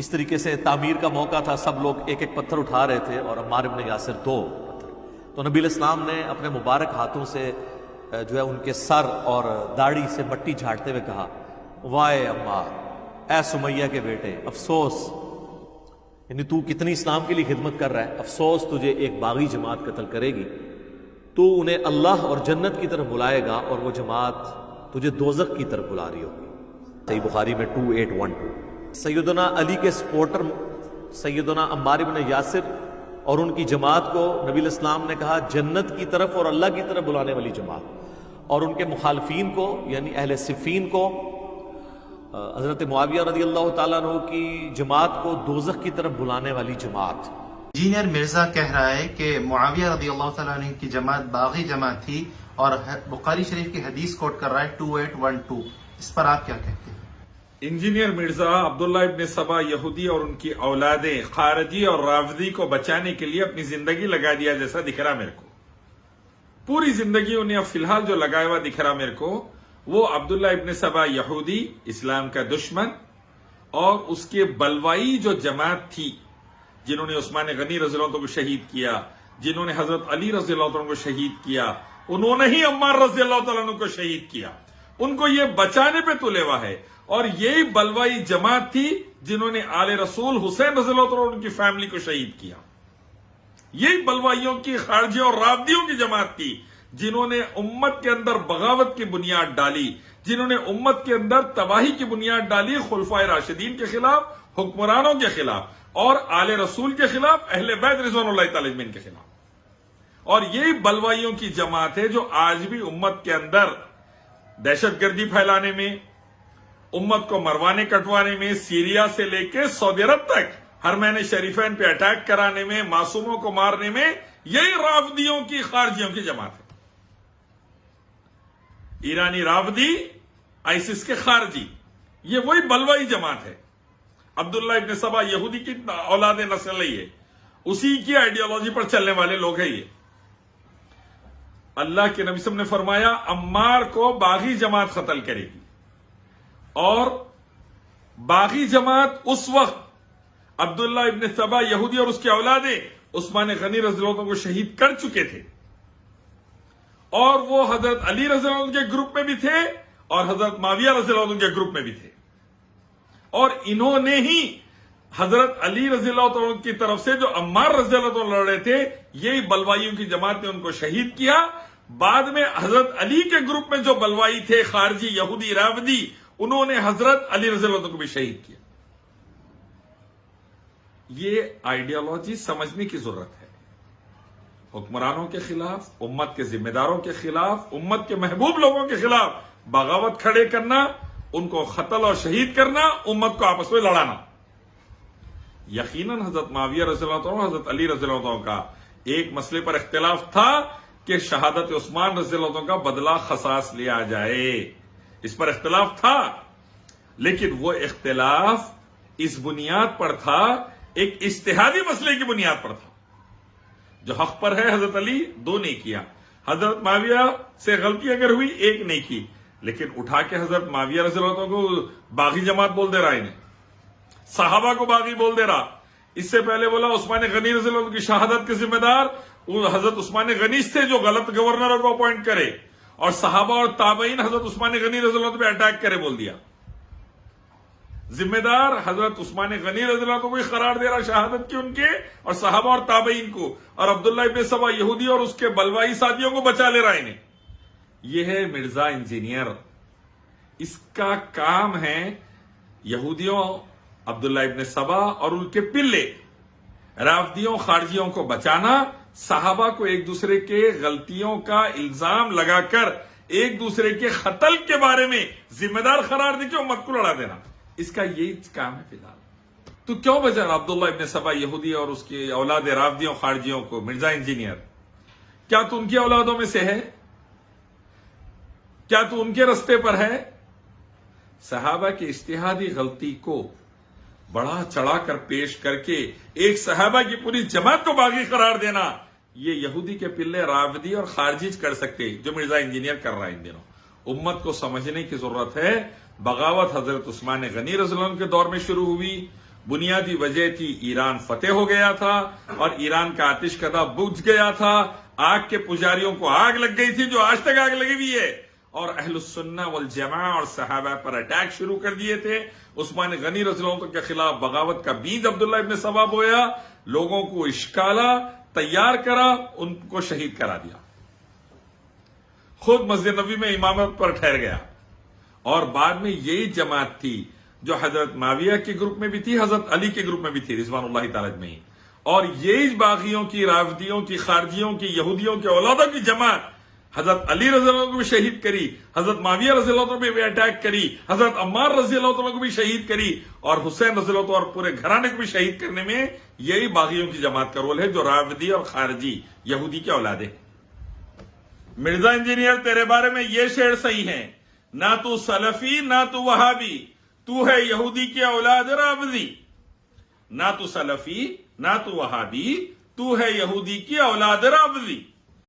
اس طریقے سے تعمیر کا موقع تھا، سب لوگ ایک ایک پتھر اٹھا رہے تھے اور عمار ابن یاسر 2 پتھر. تو نبی علیہ السلام نے اپنے مبارک ہاتھوں سے جو ہے ان کے سر اور داڑھی سے مٹی جھاڑتے ہوئے کہا، وائے عمار، اے سمیہ کے بیٹے، افسوس، یعنی تو کتنی اسلام کے لیے خدمت کر رہا ہے، افسوس تجھے ایک باغی جماعت قتل کرے گی. تو انہیں اللہ اور جنت کی طرف بلائے گا اور وہ جماعت تجھے دوزخ کی طرف بلا رہی ہوگی. صحیح بخاری میں 2812. سیدنا علی کے سپورٹر سیدنا عمار بن یاسر اور ان کی جماعت کو نبی علیہ السلام نے کہا جنت کی طرف اور اللہ کی طرف بلانے والی جماعت، اور ان کے مخالفین کو یعنی اہل صفین کو، حضرت معاویہ رضی اللہ تعالیٰ عنہ کی جماعت کو دوزخ کی طرف بلانے والی جماعت. انجینئر مرزا کہہ رہا ہے کہ معاویہ رضی اللہ تعالیٰ عنہ کی جماعت باغی جماعت تھی اور بخاری شریف کی حدیث کوٹ کر رہا ہے 2812. اس پر آپ کیا کہتے ہیں؟ انجینئر مرزا عبداللہ ابن سبا یہودی اور ان کی اولادیں خارجی اور رافضی کو بچانے کے لیے اپنی زندگی لگا دیا جیسا دکھ رہا میرے کو. پوری زندگی انہیں اب فی الحال جو لگا ہوا دکھ رہا میرے کو، وہ عبداللہ ابن سبا یہودی، اسلام کا دشمن، اور اس کے بلوائی جو جماعت تھی جنہوں نے عثمان غنی رضی اللہ عنہ کو شہید کیا، جنہوں نے حضرت علی رضی اللہ عنہ کو شہید کیا، انہوں نے ہی عمار رضی اللہ تعالیٰ عنہ کو شہید کیا. ان کو یہ بچانے پہ تلے ہوا ہے. اور یہی بلوائی جماعت تھی جنہوں نے آل رسول حسین رضی اللہ عنہ ان کی فیملی کو شہید کیا. یہی بلوائیوں کی خارجیوں اور رافضیوں کی جماعت تھی جنہوں نے امت کے اندر بغاوت کی بنیاد ڈالی، جنہوں نے امت کے اندر تباہی کی بنیاد ڈالی خلفائے راشدین کے خلاف، حکمرانوں کے خلاف، اور آل رسول کے خلاف، اہل بیت رضوان اللہ تعالی اجمعین کے خلاف. اور یہی بلوائیوں کی جماعت ہے جو آج بھی امت کے اندر دہشت گردی پھیلانے میں، امت کو مروانے کٹوانے میں، سیریا سے لے کے سعودی عرب تک حرمین شریفین پہ اٹیک کرانے میں، معصوموں کو مارنے میں، یہی رافضیوں کی خارجیوں کی جماعت ہے. ایرانی رافضی، آئیسس کے خارجی، یہ وہی بلوائی جماعت ہے. عبداللہ ابن سبا یہودی کی اولاد نسل ہے، اسی کی آئیڈیالوجی پر چلنے والے لوگ ہیں. یہ اللہ کے نبی صلی اللہ علیہ وسلم نے فرمایا عمار کو باغی جماعت قتل کرے گی، اور باغی جماعت اس وقت عبداللہ ابن سبا یہودی اور اس کے اولادیں عثمان غنی رضی اللہ عنہ کو شہید کر چکے تھے، اور وہ حضرت علی رضی اللہ عنہ کے گروپ میں بھی تھے اور حضرت معاویہ رضی اللہ عنہ کے گروپ میں بھی تھے. اور انہوں نے ہی حضرت علی رضی اللہ عنہ کی طرف سے جو عمار رضی اللہ عنہ لڑ رہے تھے، یہی بلوائیوں کی جماعت نے ان کو شہید کیا. بعد میں حضرت علی کے گروپ میں جو بلوائی تھے خارجی یہودی رافضی، انہوں نے حضرت علی رضی اللہ عنہ کو بھی شہید کیا. یہ آئیڈیالوجی سمجھنے کی ضرورت ہے. حکمرانوں کے خلاف، امت کے ذمہ داروں کے خلاف، امت کے محبوب لوگوں کے خلاف بغاوت کھڑے کرنا، ان کو قتل اور شہید کرنا، امت کو آپس میں لڑانا. یقیناً حضرت معاویہ رضی اللہ عنہ، حضرت علی رضی اللہ عنہ کا ایک مسئلے پر اختلاف تھا کہ شہادت عثمان رضی اللہ عنہ کا بدلہ قصاص لیا جائے. اس پر اختلاف تھا، لیکن وہ اختلاف اس بنیاد پر تھا، ایک اجتہادی مسئلے کی بنیاد پر تھا. جو حق پر ہے حضرت علی 2 نہیں کیا، حضرت معاویہ سے غلطی اگر ہوئی 1 نہیں کی، لیکن اٹھا کے حضرت معاویہ رضی اللہ عنہ کو باغی جماعت بول دے رہا، انہیں صحابہ کو باغی بول دے رہا. اس سے پہلے بولا عثمان غنی رضی اللہ عنہ کی شہادت کے ذمہ دار حضرت عثمان غنی تھے جو غلط گورنروں کو اپوائنٹ کرے، اور صحابہ اور تابعین حضرت عثمان غنی رضی اللہ عنہ پہ اٹیک کرے بول دیا. ذمہ دار حضرت عثمان غنی رضی اللہ عنہ کو قرار دے رہا شہادت کی ان کے، اور صحابہ اور تابعین کو، اور عبداللہ ابن سبا یہودی اور اس کے بلوائی ساتھیوں کو بچا لے رہا انہیں. یہ ہے مرزا انجینئر. اس کا کام ہے یہودیوں، عبداللہ ابن سبا اور ان کے پلے رافضیوں، خارجیوں کو بچانا، صحابہ کو ایک دوسرے کے غلطیوں کا الزام لگا کر ایک دوسرے کے قتل کے بارے میں ذمہ دار قرار دے کے امت کو لڑا دینا. اس کا یہی کام ہے فی الحال. تو کیوں بچا عبداللہ ابن سبا یہودی اور اس کی اولاد رافضیوں خارجیوں کو مرزا انجینئر؟ کیا تو ان کی اولادوں میں سے ہے؟ کیا تو ان کے رستے پر ہے؟ صحابہ کی اجتہادی غلطی کو بڑا چڑھا کر پیش کر کے ایک صحابہ کی پوری جماعت کو باغی قرار دینا، یہ یہودی کے پلے رافضی اور خارجی کر سکتے، جو مرزا انجینئر کر رہا ہے ان دنوں. امت کو سمجھنے کی ضرورت ہے. بغاوت حضرت عثمان غنی رضی اللہ عنہ کے دور میں شروع ہوئی، بنیادی وجہ تھی ایران فتح ہو گیا تھا اور ایران کا آتش کدہ بجھ گیا تھا، آگ کے پجاریوں کو آگ لگ گئی تھی جو آج تک آگ لگی ہوئی ہے، اور اہل السنہ والجماعہ اور صحابہ پر اٹیک شروع کر دیے تھے۔ عثمان غنی رضی اللہ عنہ کے خلاف بغاوت کا بیج عبداللہ ابن سبا بویا، لوگوں کو اشکالا، تیار کرا، ان کو شہید کرا دیا، خود مسجد نبوی میں امامت پر ٹھہر گیا۔ اور بعد میں یہی جماعت تھی جو حضرت معاویہ کے گروپ میں بھی تھی، حضرت علی کے گروپ میں بھی تھی رضوان اللہ تعالی اجمعین، اور یہی باغیوں کی، رافضیوں کی، خارجیوں کی، یہودیوں کے اولادوں کی جماعت حضرت علی رضی اللہ عنہ کو بھی شہید کری، حضرت معاویہ رضی اللہ عنہ پہ بھی اٹیک کری، حضرت عمار رضی اللہ عنہ کو بھی شہید کری، اور حسین رضی اللہ عنہ اور پورے گھرانے کو بھی شہید کرنے میں یہی باغیوں کی جماعت کا رول ہے جو رافضی اور خارجی یہودی کے اولاد ہیں۔ مرزا انجینئر تیرے بارے میں یہ شعر صحیح ہے، نہ تو سلفی نہ تو وہابی، تو ہے یہودی کے اولاد رافضی، نہ تو سلفی نہ تو وہابی، تو ہے یہودی کی اولاد رافضی۔